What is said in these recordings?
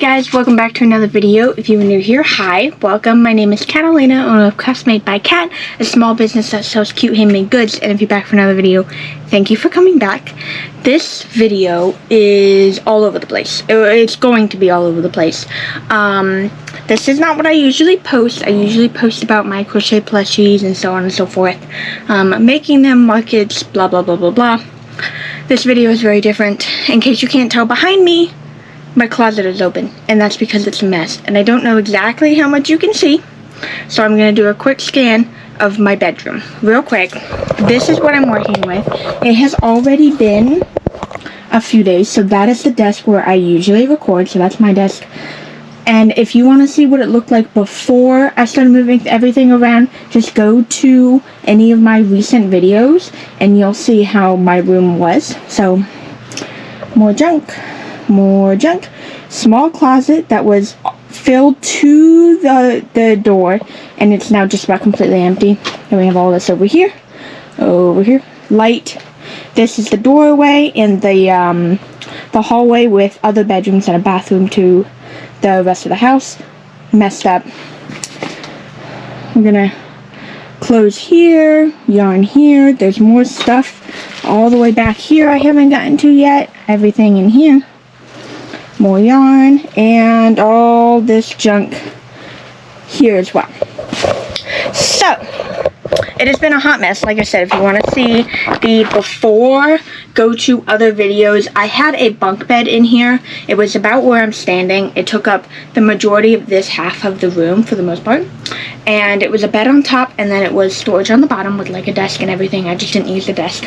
guys, welcome back to another video. If you are new here, hi, welcome. My name is Catalina, owner of Krafts made by Cat, a small business that sells cute handmade goods. And if you're back for another video, thank you for coming back. This video is all over the place. It's going to be all over the place. This is not what I usually post. I usually post about my crochet plushies and so on and so forth. Making them, markets, blah blah blah blah blah. This video is very different. In case you can't tell behind me, my closet is open, and that's because it's a mess, and I don't know exactly how much you can see, so I'm going to do a quick scan of my bedroom real quick. This is what I'm working with. It has already been a few days, so that is the desk where I usually record, so that's my desk. And if you want to see what it looked like before I started moving everything around, just go to any of my recent videos and you'll see how my room was. So more junk. Small closet that was filled to the door, and it's now just about completely empty. And we have all this over here, light. This is the doorway and the hallway with other bedrooms and a bathroom to the rest of the house. Messed up. We're gonna close here, yarn here. There's more stuff all the way back here I haven't gotten to yet. Everything in here. More yarn and all this junk here as well. So it has been a hot mess. Like I said, if you want to see the before, go to other videos. I had a bunk bed in here. It was about where I'm standing. It took up the majority of this half of the room for the most part, and it was a bed on top, and then it was storage on the bottom with like a desk and everything. I just didn't use the desk.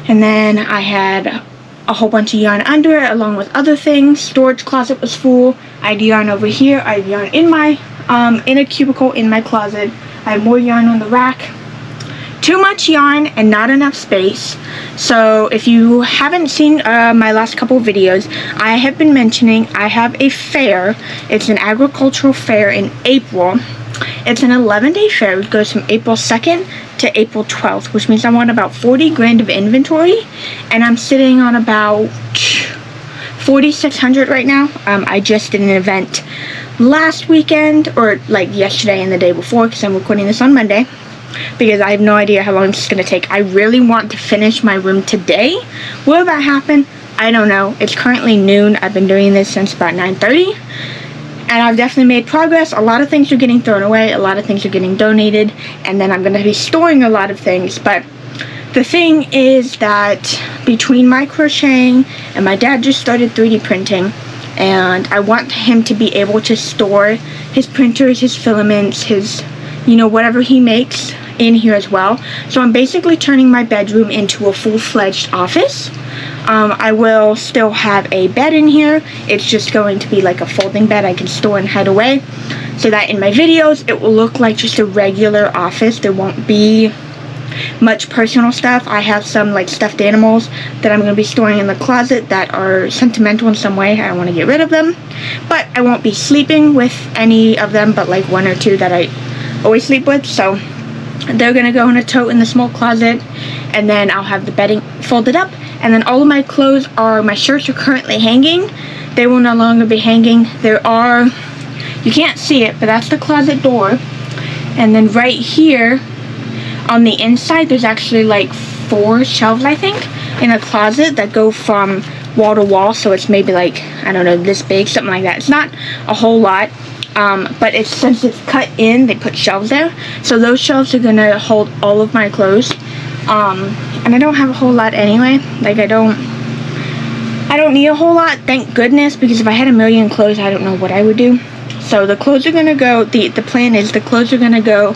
And then I had a whole bunch of yarn under it along with other things. Storage closet was full. I had yarn over here. I had yarn in my in a cubicle in my closet. I have more yarn on the rack. Too much yarn and not enough space. So if you haven't seen my last couple of videos, I have been mentioning I have a fair. It's an agricultural fair in April. It's an 11-day fair. It goes from April 2nd to April 12th, which means I want about 40 grand of inventory, and I'm sitting on about 4,600 right now. I just did an event last weekend, or like yesterday and the day before, because I'm recording this on Monday, because I have no idea how long this is going to take. I really want to finish my room today. Will that happen? I don't know. It's currently noon. I've been doing this since about 9:30. And I've definitely made progress. A lot of things are getting thrown away. A lot of things are getting donated. And then I'm going to be storing a lot of things. But the thing is that between my crocheting and my dad just started 3D printing. And I want him to be able to store his printers, his filaments, his, whatever he makes in here as well. So I'm basically turning my bedroom into a full-fledged office. I will still have a bed in here. It's just going to be like a folding bed I can store and hide away, so that in my videos it will look like just a regular office. There won't be much personal stuff. I have some like stuffed animals that I'm going to be storing in the closet that are sentimental in some way. I don't want to get rid of them, but I won't be sleeping with any of them but like one or two that I always sleep with. So they're going to go in a tote in the small closet, and then I'll have the bedding folded up. And then all of my clothes my shirts are currently hanging. They will no longer be hanging. You can't see it, but that's the closet door. And then right here on the inside, there's actually like 4 shelves, I think, in a closet that go from wall to wall. So it's maybe like, I don't know, this big, something like that. It's not a whole lot. But since it's cut in, they put shelves there. So those shelves are going to hold all of my clothes. And I don't have a whole lot anyway. Like, I don't need a whole lot, thank goodness, because if I had a million clothes, I don't know what I would do. So the clothes are going to go, the plan is the clothes are going to go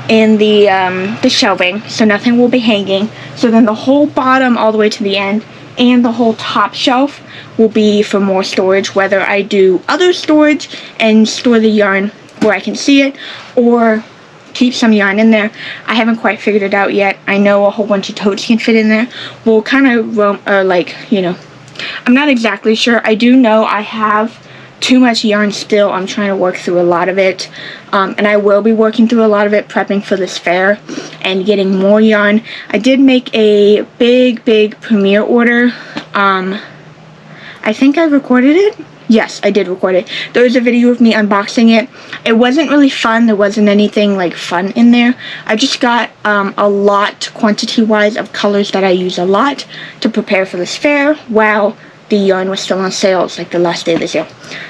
in the shelving, so nothing will be hanging. So then the whole bottom all the way to the end and the whole top shelf will be for more storage, whether I do other storage and store the yarn where I can see it, or keep some yarn in there. I haven't quite figured it out yet. I know a whole bunch of totes can fit in there. We'll kind of roam, I'm not exactly sure. I do know I have too much yarn still. I'm trying to work through a lot of it, and I will be working through a lot of it, prepping for this fair and getting more yarn. I did make a big premiere order. I think I recorded it. Yes, I did record it. There was a video of me unboxing it. It wasn't really fun. There wasn't anything like fun in there. I just got a lot, quantity-wise, of colors that I use a lot to prepare for this fair while the yarn was still on sale. It's like the last day of the sale.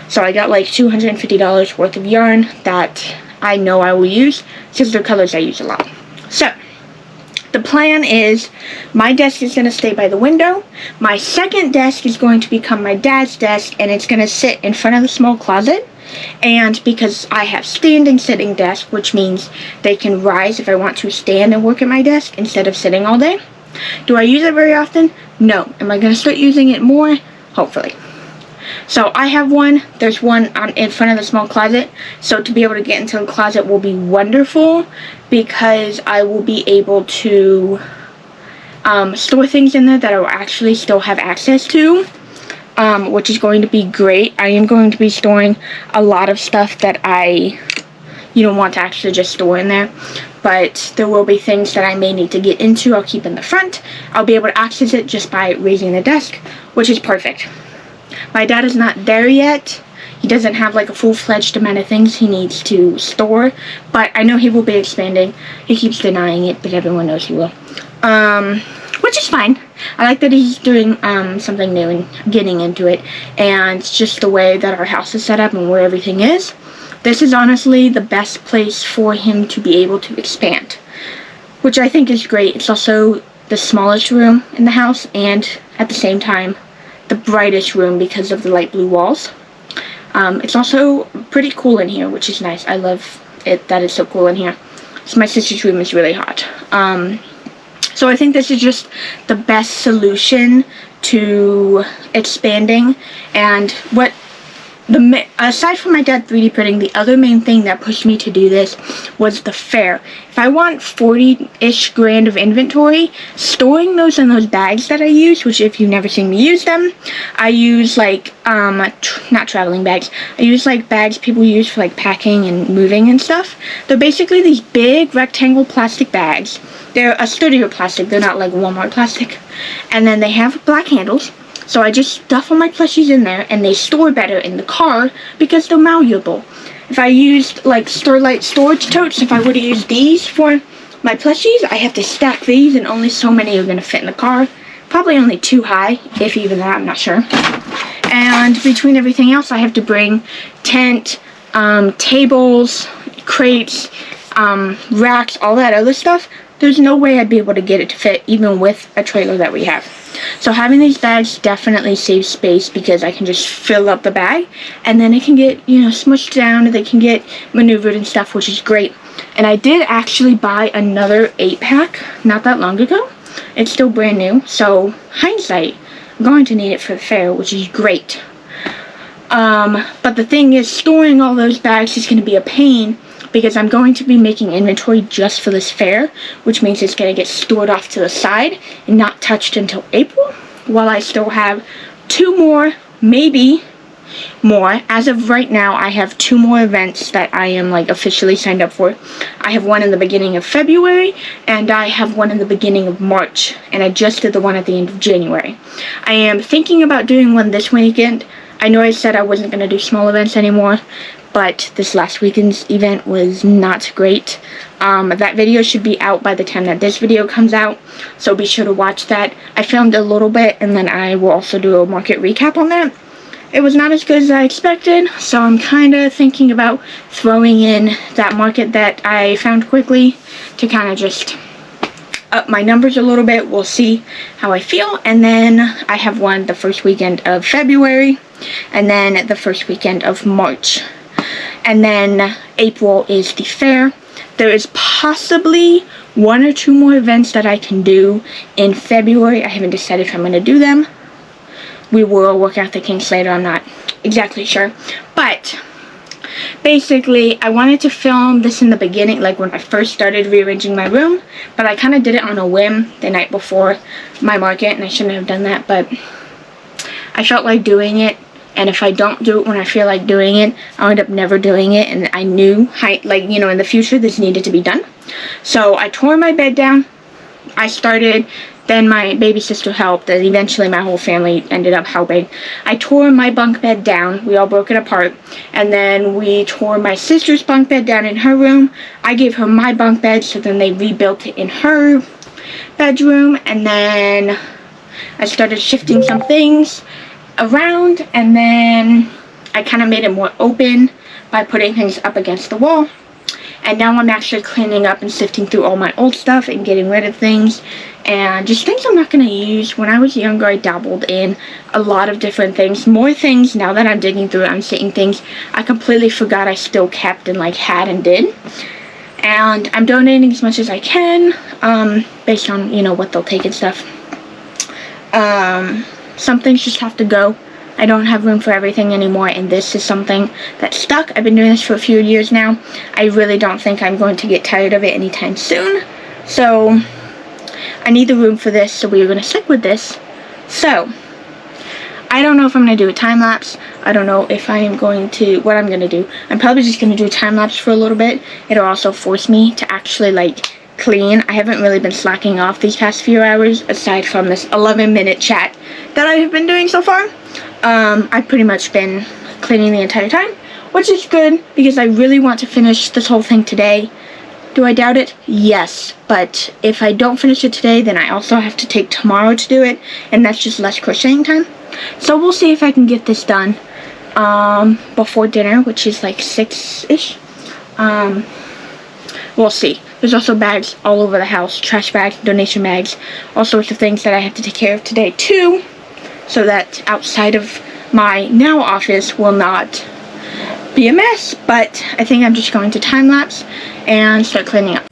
So I got like $250 worth of yarn that I know I will use because they're colors I use a lot. So the plan is my desk is going to stay by the window. My second desk is going to become my dad's desk, and it's going to sit in front of the small closet. And because I have standing sitting desk, which means they can rise if I want to stand and work at my desk instead of sitting all day. Do I use it very often? No. Am I going to start using it more? Hopefully. So I have one. There's one in front of the small closet. So to be able to get into the closet will be wonderful because I will be able to store things in there that I will actually still have access to, which is going to be great. I am going to be storing a lot of stuff that you don't want to actually just store in there, but there will be things that I may need to get into. I'll keep in the front. I'll be able to access it just by raising the desk, which is perfect. My dad is not there yet. He doesn't have like a full-fledged amount of things he needs to store, but I know he will be expanding. He keeps denying it, but everyone knows he will. Which is fine. I like that he's doing something new and getting into it, and it's just the way that our house is set up and where everything is. This is honestly the best place for him to be able to expand, which I think is great. It's also the smallest room in the house, and at the same time, the brightest room because of the light blue walls. It's also pretty cool in here, which is nice. I love it that it's so cool in here. So my sister's room is really hot. So I think this is just the best solution to expanding. And aside from my dad 3D printing, the other main thing that pushed me to do this was the fair. If I want 40-ish grand of inventory, storing those in those bags that I use, which if you've never seen me use them, I use like, not traveling bags, I use like bags people use for like packing and moving and stuff. They're basically these big rectangle plastic bags. They're a sturdier plastic, they're not like Walmart plastic. And then they have black handles. So I just stuff all my plushies in there, and they store better in the car because they're malleable. If I used like Starlight storage totes, if I were to use these for my plushies, I have to stack these, and only so many are going to fit in the car. Probably only 2 high, if even that, I'm not sure. And between everything else, I have to bring tent, tables, crates, racks, all that other stuff. There's no way I'd be able to get it to fit even with a trailer that we have. So having these bags definitely saves space because I can just fill up the bag and then it can get, smushed down and they can get maneuvered and stuff, which is great. And I did actually buy another 8-pack not that long ago. It's still brand new, so hindsight, I'm going to need it for the fair, which is great. But the thing is, storing all those bags is going to be a pain because I'm going to be making inventory just for this fair, which means it's going to get stored off to the side and not touched until April, while I still have 2 more, maybe more. As of right now, I have 2 more events that I am like officially signed up for. I have one in the beginning of February, and I have one in the beginning of March, and I just did the one at the end of January. I am thinking about doing one this weekend. I know I said I wasn't going to do small events anymore, but this last weekend's event was not great. That video should be out by the time that this video comes out, so be sure to watch that. I filmed a little bit, and then I will also do a market recap on that. It was not as good as I expected, so I'm kind of thinking about throwing in that market that I found quickly to kind of just up my numbers a little bit. We'll see how I feel. And then I have one the first weekend of February, and then the first weekend of March. And then April is the fair. There is possibly 1 or 2 more events that I can do in February. I haven't decided if I'm going to do them. We will work out the kinks later. I'm not exactly sure. But basically, I wanted to film this in the beginning, like when I first started rearranging my room. But I kind of did it on a whim the night before my market, and I shouldn't have done that. But I felt like doing it. And if I don't do it when I feel like doing it, I'll end up never doing it. And I knew, in the future, this needed to be done. So I tore my bed down. I started Then my baby sister helped, and eventually my whole family ended up helping. I tore my bunk bed down. We all broke it apart. And then we tore my sister's bunk bed down in her room. I gave her my bunk bed, so then they rebuilt it in her bedroom. And then I started shifting some things around, and then I kind of made it more open by putting things up against the wall. And now I'm actually cleaning up and sifting through all my old stuff and getting rid of things and just things I'm not going to use. When I was younger, I dabbled in a lot of different things. More things now that I'm digging through, I'm seeing things I completely forgot I still kept and like had and did. And I'm donating as much as I can, based on, you know, what they'll take and stuff. Some things just have to go. I don't have room for everything anymore, and this is something that's stuck. I've been doing this for a few years now. I really don't think I'm going to get tired of it anytime soon. So, I need the room for this, so we're going to stick with this. So, I don't know if I'm going to do a time lapse. I don't know if I am going to, what I'm going to do. I'm probably just going to do a time lapse for a little bit. It'll also force me to actually, like, clean. I haven't really been slacking off these past few hours, aside from this 11-minute chat that I have been doing so far. I've pretty much been cleaning the entire time, which is good because I really want to finish this whole thing today. Do I doubt it? Yes, but if I don't finish it today, then I also have to take tomorrow to do it, and that's just less crocheting time. So we'll see if I can get this done before dinner, which is like 6-ish. We'll see. There's also bags all over the house, trash bags, donation bags, all sorts of things that I have to take care of today too, so that outside of my now office will not be a mess. But I think I'm just going to time lapse and start cleaning up.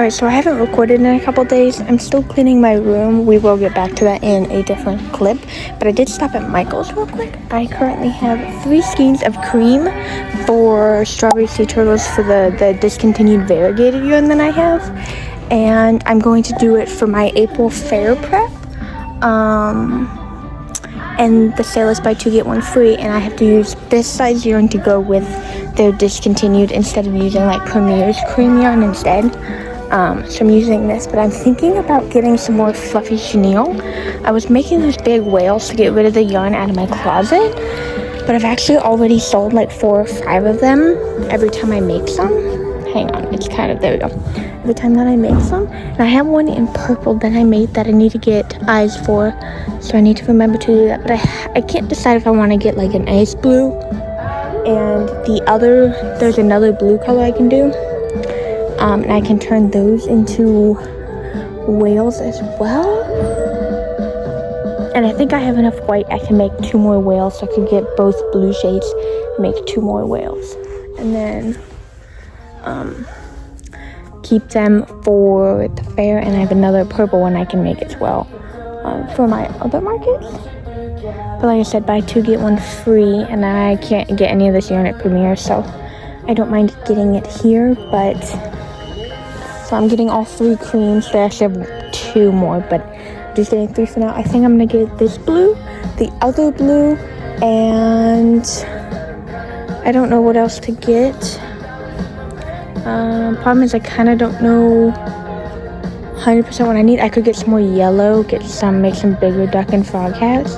So I haven't recorded in a couple days. I'm still cleaning my room. We will get back to that in a different clip. But I did stop at Michael's real quick. I currently have 3 skeins of cream for strawberry sea turtles for the discontinued variegated yarn that I have. And I'm going to do it for my April fair prep. And the sale is buy 2 get 1 free, and I have to use this size yarn to go with their discontinued instead of using like Premier's cream yarn instead. So I'm using this, but I'm thinking about getting some more fluffy chenille. I was making these big whales to get rid of the yarn out of my closet, but I've actually already sold like 4 or 5 of them every time I make some. Hang on, it's kind of, there we go. Every time that I make some. And I have one in purple that I made that I need to get eyes for, so I need to remember to do that. But I can't decide if I want to get like an ice blue, and there's another blue color I can do. And I can turn those into whales as well. And I think I have enough white. I can make 2 more whales, so I could get both blue shades and make 2 more whales. And then keep them for the fair. And I have another purple one I can make as well for my other markets. But like I said, buy 2 get 1 free, and I can't get any of this yarn at Premier, so I don't mind getting it here. But so I'm getting all 3 creams. So I actually have 2 more, but I'm just getting 3 for now. I think I'm gonna get this blue, the other blue, and I don't know what else to get. Problem is I kind of don't know 100% what I need. I could get some more yellow, make some bigger duck and frog hats.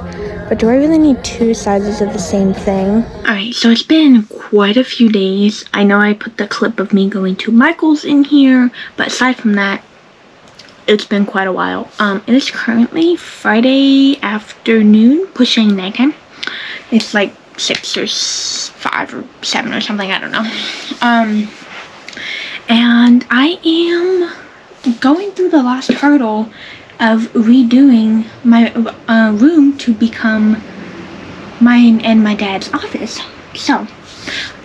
But do I really need 2 sizes of the same thing? Alright, so it's been quite a few days. I know I put the clip of me going to Michael's in here, but aside from that, it's been quite a while. It is currently Friday afternoon, pushing nighttime. It's like 6 or 5 or 7 or something, I don't know. And I am going through the last hurdle of redoing my room to become mine and my dad's office. So,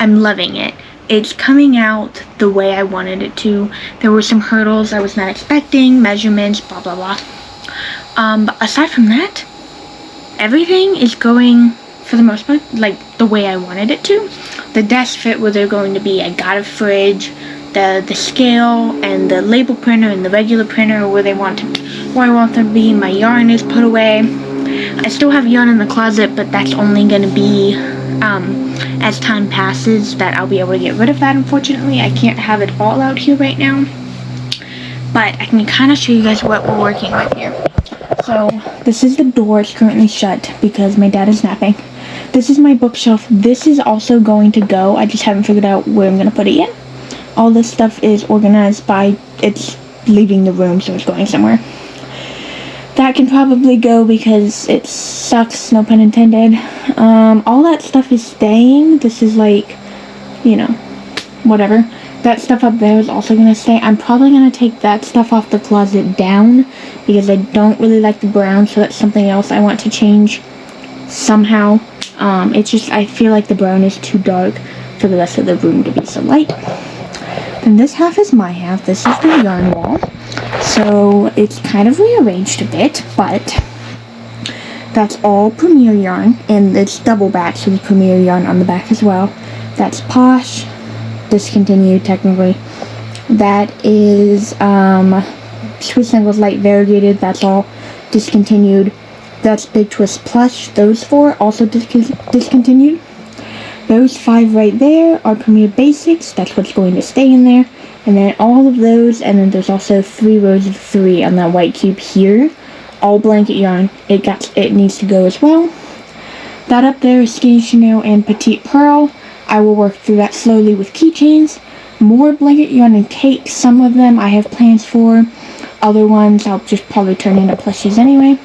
I'm loving it. It's coming out the way I wanted it to. There were some hurdles I was not expecting, measurements, blah blah blah. But aside from that, everything is going, for the most part, like the way I wanted it to. The desks fit where they're going to be. I got a fridge, the scale, and the label printer, and the regular printer where I want them to be. My yarn is put away. I still have yarn in the closet, but that's only going to be as time passes that I'll be able to get rid of that. Unfortunately, I can't have it all out here right now, but I can kind of show you guys what we're working with here. So this is the door. It's currently shut because my dad is napping. This is my bookshelf. This is also going to go. I just haven't figured out where I'm going to put it yet. All this stuff is organized by it's leaving the room, so it's going somewhere. That can probably go because it sucks, no pun intended. All that stuff is staying. This is like, you know, whatever. That stuff up there is also going to stay. I'm probably going to take that stuff off the closet down because I don't really like the brown, so that's something else I want to change somehow. It's just, I feel like the brown is too dark for the rest of the room to be so light. And this half is my half. This is the yarn wall. So it's kind of rearranged a bit, but that's all Premier yarn, and it's double back, so the Premier yarn on the back as well. That's Posh, discontinued technically. That is Swiss Singles Light Variegated, that's all discontinued. That's Big Twist Plush, those 4 also discontinued. Those 5 right there are Premier Basics, that's what's going to stay in there. And then all of those, and then there's also 3 rows of 3 on that white cube here. All blanket yarn. It needs to go as well. That up there is Skinny Chanel and Petite Pearl. I will work through that slowly with keychains. More blanket yarn and cakes. Some of them I have plans for. Other ones I'll just probably turn into plushies anyway.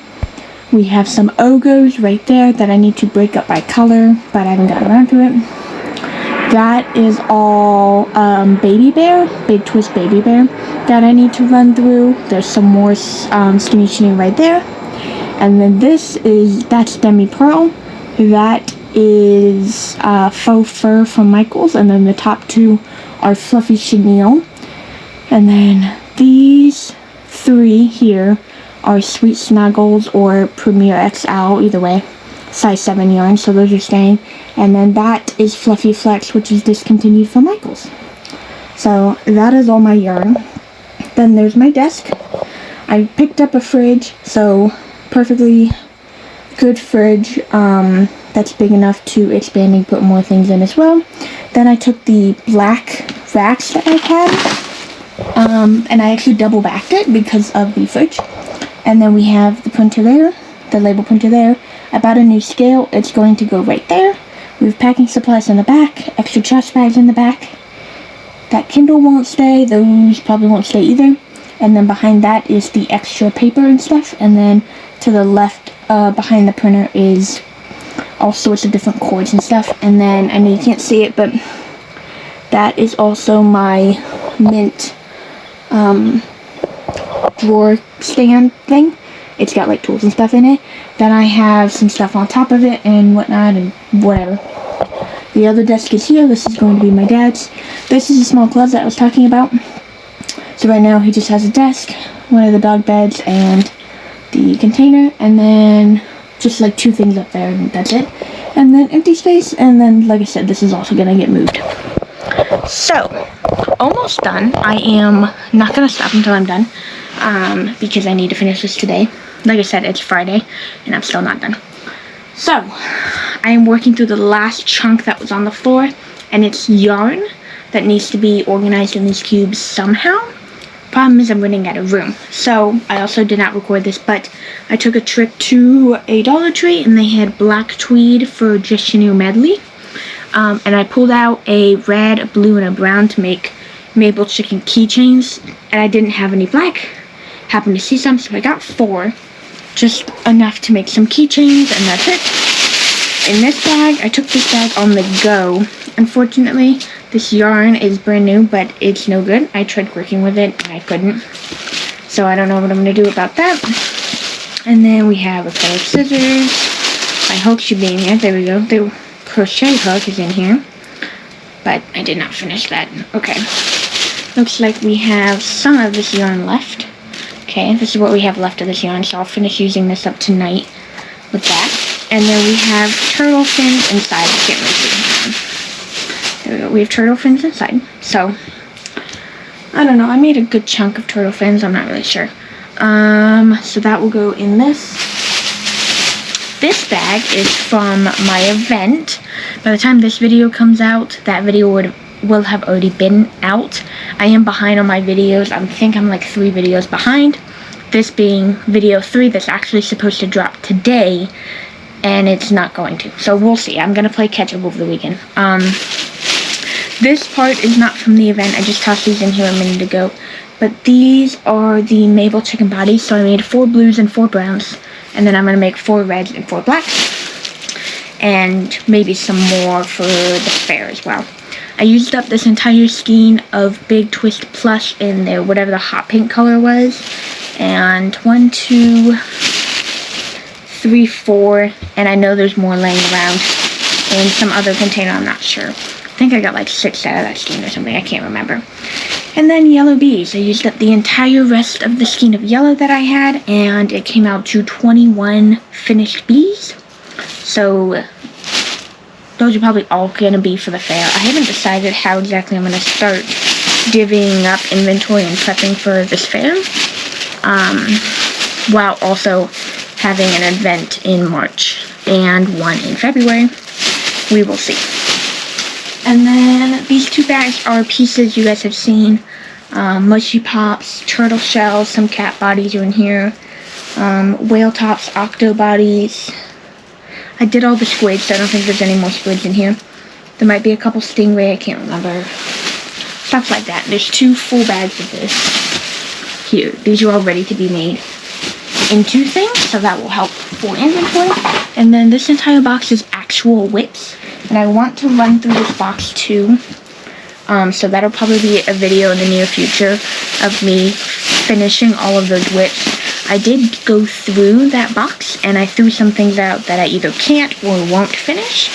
We have some Ogos right there that I need to break up by color, but I haven't gotten around to it. That is all Baby Bear, Big Twist Baby Bear that I need to run through. There's some more Skinny Chanel right there. And then that's Demi Pearl. That is Faux Fur from Michael's. And then the top 2 are Fluffy Chanel. And then these 3 here are Sweet Snuggles or Premier XL, either way. Size 7 yarn, so those are staying. And then that is Fluffy Flex, which is discontinued from Michael's. So that is all my yarn. Then there's my desk. I picked up a fridge, so perfectly good fridge. That's big enough to expand and put more things in as well. Then I took the black racks that I've had, and I actually double backed it because of the fridge. And then we have the printer there, the label printer there. I bought a new scale. It's going to go right there. We have packing supplies in the back, extra trash bags in the back. That Kindle won't stay. Those probably won't stay either. And then behind that is the extra paper and stuff. And then to the left, behind the printer, is all sorts of different cords and stuff. And then, I know you can't see it, but that is also my mint drawer stand thing. It's got like tools and stuff in it. Then I have some stuff on top of it and whatnot and whatever. The other desk is here. This is going to be my dad's. This is a small closet I was talking about. So right now he just has a desk, one of the dog beds, and the container, and then just like 2 things up there, and that's it. And then empty space, and then like I said, this is also gonna get moved. So, almost done. I am not gonna stop until I'm done, because I need to finish this today. Like I said, it's Friday, and I'm still not done. So, I am working through the last chunk that was on the floor, and it's yarn that needs to be organized in these cubes somehow. Problem is I'm running out of room. So I also did not record this, but I took a trip to a Dollar Tree and they had black tweed for just your new medley. And I pulled out a red, a blue, and a brown to make maple chicken keychains. And I didn't have any black. Happened to see some, so I got 4. Just enough to make some keychains, and that's it. In this bag, I took this bag on the go. Unfortunately, this yarn is brand new, but it's no good. I tried working with it, and I couldn't. So I don't know what I'm going to do about that. And then we have a pair of scissors. My hook should be in here. There we go. The crochet hook is in here. But I did not finish that. Okay. Looks like we have some of this yarn left. Okay, this is what we have left of this yarn, so I'll finish using this up tonight with that. And then we have turtle fins inside. I can't really see them. There we go. We have turtle fins inside. So, I don't know. I made a good chunk of turtle fins. I'm not really sure. So that will go in this. This bag is from my event. By the time this video comes out, that video will have already been out. I am behind on my videos. I think I'm like 3 videos behind. This being video 3 that's actually supposed to drop today, and it's not going to. So we'll see. I'm gonna play catch up over the weekend. This part is not from the event. I just tossed these in here a minute ago. But these are the maple chicken bodies. So I made 4 blues and 4 browns. And then I'm gonna make 4 reds and 4 blacks. And maybe some more for the fair as well. I used up this entire skein of Big Twist Plush in there, whatever the hot pink color was. And 1, 2, 3, 4. And I know there's more laying around in some other container, I'm not sure. I think I got like 6 out of that skein or something, I can't remember. And then yellow bees. I used up the entire rest of the skein of yellow that I had, and it came out to 21 finished bees. So those are probably all going to be for the fair. I haven't decided how exactly I'm going to start divvying up inventory and prepping for this fair. While also having an event in March and one in February. We will see. And then these 2 bags are pieces you guys have seen. Mushy pops, turtle shells, some cat bodies are in here. Whale tops, octo bodies. I did all the squids, so I don't think there's any more squids in here. There might be a couple stingray, I can't remember. Stuff like that. There's 2 full bags of this here. These are all ready to be made into things, so that will help for inventory. And then this entire box is actual whips. And I want to run through this box too. So that'll probably be a video in the near future of me finishing all of those whips. I did go through that box and I threw some things out that I either can't or won't finish.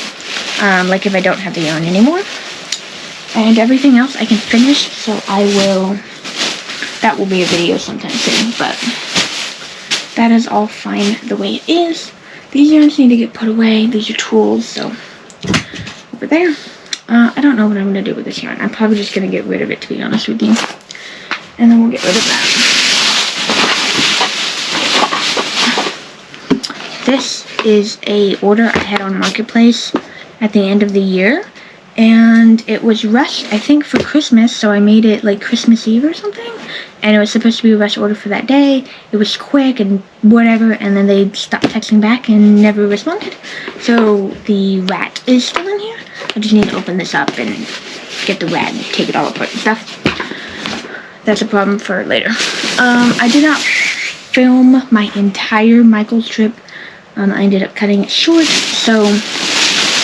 Like if I don't have the yarn anymore. And everything else I can finish, so that will be a video sometime soon. But that is all fine the way it is. These yarns need to get put away. These are tools, so over there. I don't know what I'm going to do with this yarn. I'm probably just going to get rid of it, to be honest with you. And then we'll get rid of that. This is a order I had on Marketplace at the end of the year. And it was rushed, I think, for Christmas, so I made it like Christmas Eve or something. And it was supposed to be a rush order for that day. It was quick and whatever, and then they stopped texting back and never responded. So the rat is still in here. I just need to open this up and get the rat and take it all apart and stuff. That's a problem for later. I did not film my entire Michael's trip. I ended up cutting it short, so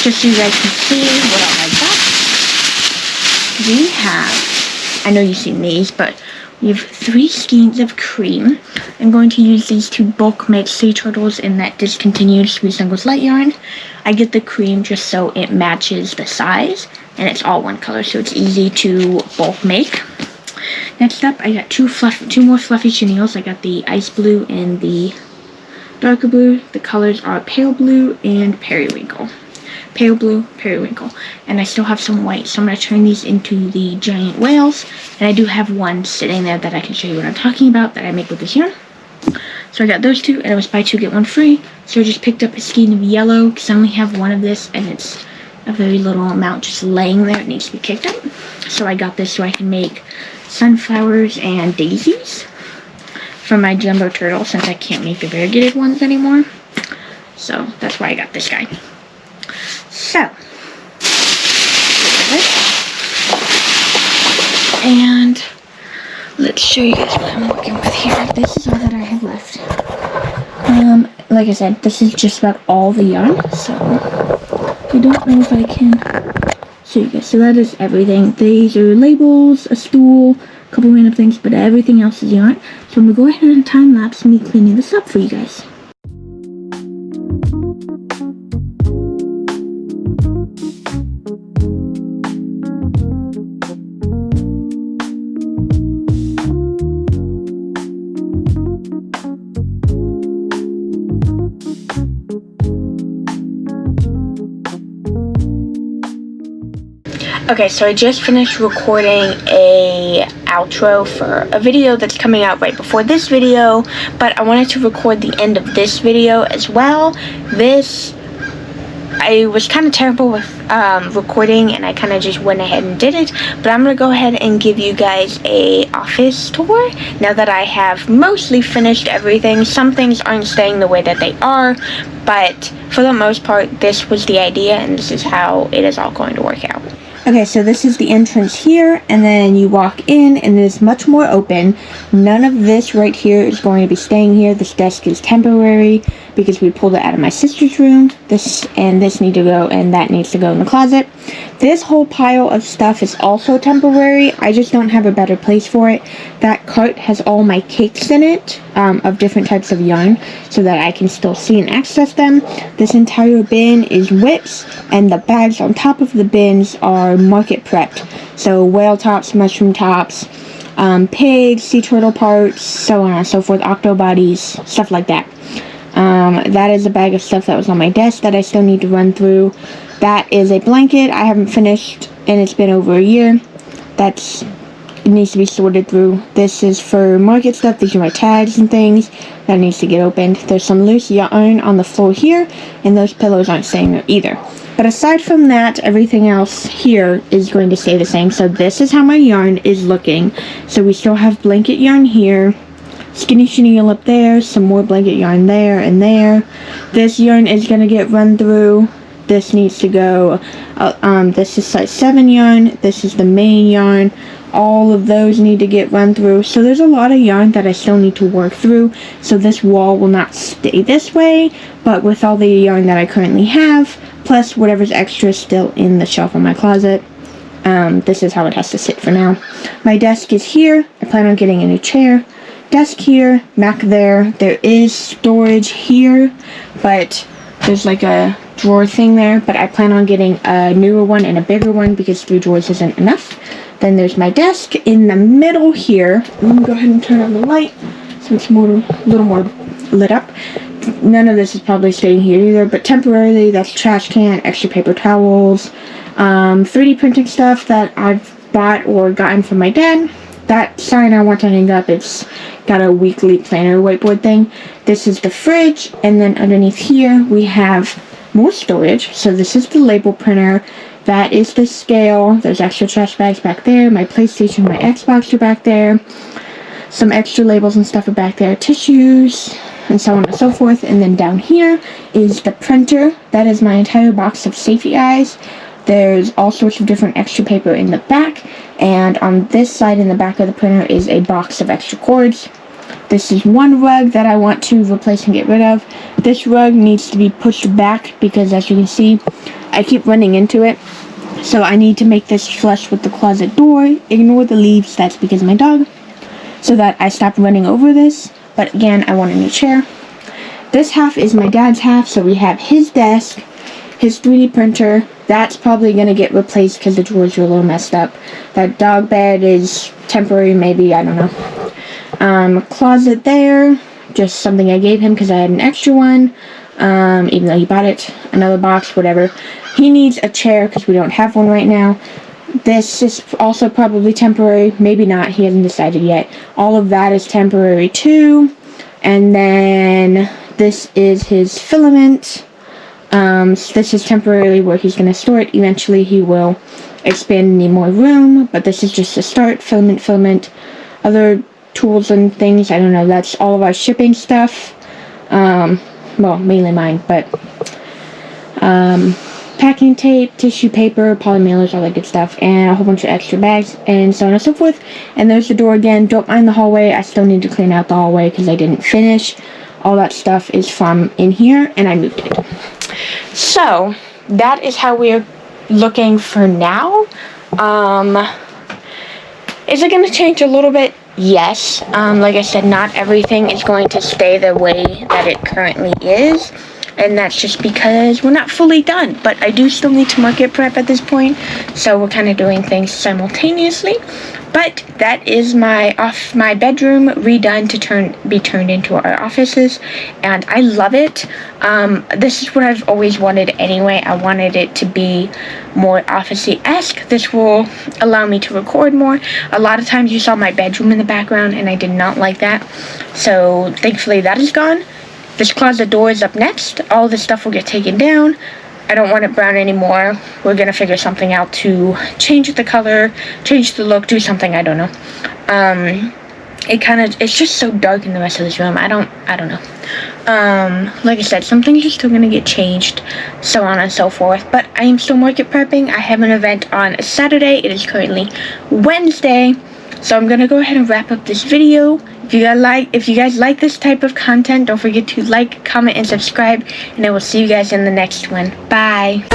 just so you guys can see what all I got. We have, I know you've seen these, but we have 3 skeins of cream. I'm going to use these to bulk make sea turtles in that discontinued Sweet Snuggles light yarn. I get the cream just so it matches the size, and it's all one color, so it's easy to bulk make. Next up, I got 2 more fluffy chenilles. I got the ice blue and the darker blue. The colors are pale blue and periwinkle. Pale blue, periwinkle. And I still have some white, so I'm going to turn these into the giant whales. And I do have one sitting there that I can show you what I'm talking about that I make with this yarn. So I got those 2, and it was buy 2 get 1 free. So I just picked up a skein of yellow because I only have one of this, and it's a very little amount just laying there. It needs to be kicked up. So I got this so I can make sunflowers and daisies for my jumbo turtle, since I can't make the variegated ones anymore. So that's why I got this guy. So, and let's show you guys what I'm working with here. This is all that I have left. Like I said, this is just about all the yarn, so I don't know if I can show you guys. So that is everything. These are labels, a stool, a couple random things, but everything else is yarn. So I'm gonna go ahead and time lapse me cleaning this up for you guys. Okay, so I just finished recording a outro for a video that's coming out right before this video, but I wanted to record the end of this video as well. I was kind of terrible with recording, and I kind of just went ahead and did it, but I'm going to go ahead and give you guys a office tour now that I have mostly finished everything. Some things aren't staying the way that they are, but for the most part, this was the idea, and this is how it is all going to work out. Okay, so this is the entrance here, and then you walk in, and it is much more open. None of this right here is going to be staying here. This desk is temporary because we pulled it out of my sister's room. This and this need to go, and that needs to go in the closet. This whole pile of stuff is also temporary. I just don't have a better place for it. That cart has all my cakes in it, of different types of yarn, so that I can still see and access them. This entire bin is whips, and the bags on top of the bins are market prepped. So whale tops, mushroom tops, pigs, sea turtle parts, so on and so forth, octo bodies, stuff like that. That is a bag of stuff that was on my desk that I still need to run through. That is a blanket I haven't finished, and it's been over a year. It needs to be sorted through. This is for market stuff. These are my tags and things. That needs to get opened. There's some loose yarn on the floor here, and those pillows aren't staying there either. But aside from that, everything else here is going to stay the same. So this is how my yarn is looking. So we still have blanket yarn here, skinny chenille up there, some more blanket yarn there and there. This yarn is going to get run through. This needs to go. This is size 7 yarn. This is the main yarn. All of those need to get run through. So there's a lot of yarn that I still need to work through. So this wall will not stay this way, but with all the yarn that I currently have, plus whatever's extra still in the shelf in my closet, this is how it has to sit for now. My desk is here. I plan on getting a new chair. Desk here, Mac there. There is storage here, but there's like a drawer thing there, but I plan on getting a newer one and a bigger one because 3 drawers isn't enough. Then there's my desk in the middle here. I'm gonna go ahead and turn on the light so it's a little more lit up. None of this is probably staying here either, but temporarily that's trash can, extra paper towels, 3D printing stuff that I've bought or gotten from my dad. That sign I want to hang up, it's got a weekly planner whiteboard thing. This is the fridge, and then underneath here we have more storage. So this is the label printer. That is the scale. There's extra trash bags back there. My PlayStation, my Xbox are back there. Some extra labels and stuff are back there. Tissues, and so on and so forth. And then down here is the printer. That is my entire box of safety eyes. There's all sorts of different extra paper in the back. And on this side in the back of the printer is a box of extra cords. This is one rug that I want to replace and get rid of. This rug needs to be pushed back because, as you can see, I keep running into it. So I need to make this flush with the closet door. Ignore the leaves, that's because of my dog. So that I stop running over this. But again, I want a new chair. This half is my dad's half, so we have his desk, his 3D printer. That's probably going to get replaced because the drawers are a little messed up. That dog bed is temporary, maybe, I don't know. Closet there, just something I gave him because I had an extra one. Even though he bought it, another box, whatever. He needs a chair because we don't have one right now. This is also probably temporary, maybe not, he hasn't decided yet. All of that is temporary too. And then this is his filament. So this is temporarily where he's going to store it. Eventually he will expand and need more room, but this is just a start. Filament, other tools and things. I don't know. That's all of our shipping stuff. Well, mainly mine, but packing tape, tissue paper, polymailers, all that good stuff, and a whole bunch of extra bags, and so on and so forth. And there's the door again. Don't mind the hallway. I still need to clean out the hallway because I didn't finish. All that stuff is from in here, and I moved it. So that is how we're looking for now. Is it going to change a little bit? Yes. Like I said, not everything is going to stay the way that it currently is. And that's just because we're not fully done. But I do still need to market prep at this point. So we're kind of doing things simultaneously. But that is my bedroom redone to be turned into our offices. And I love it. This is what I've always wanted anyway. I wanted it to be more office-y-esque. This will allow me to record more. A lot of times you saw my bedroom in the background and I did not like that. So thankfully that is gone. This closet door is up next. All this stuff will get taken down. I don't want it brown anymore. We're gonna figure something out to change the color, change the look, do something, I don't know. It's just so dark in the rest of this room. I don't know. Like I said, some things are still gonna get changed, so on and so forth. But I am still market prepping. I have an event on Saturday. It is currently Wednesday. So I'm gonna go ahead and wrap up this video. If you guys like this type of content, don't forget to like, comment, and subscribe, and I will see you guys in the next one. Bye.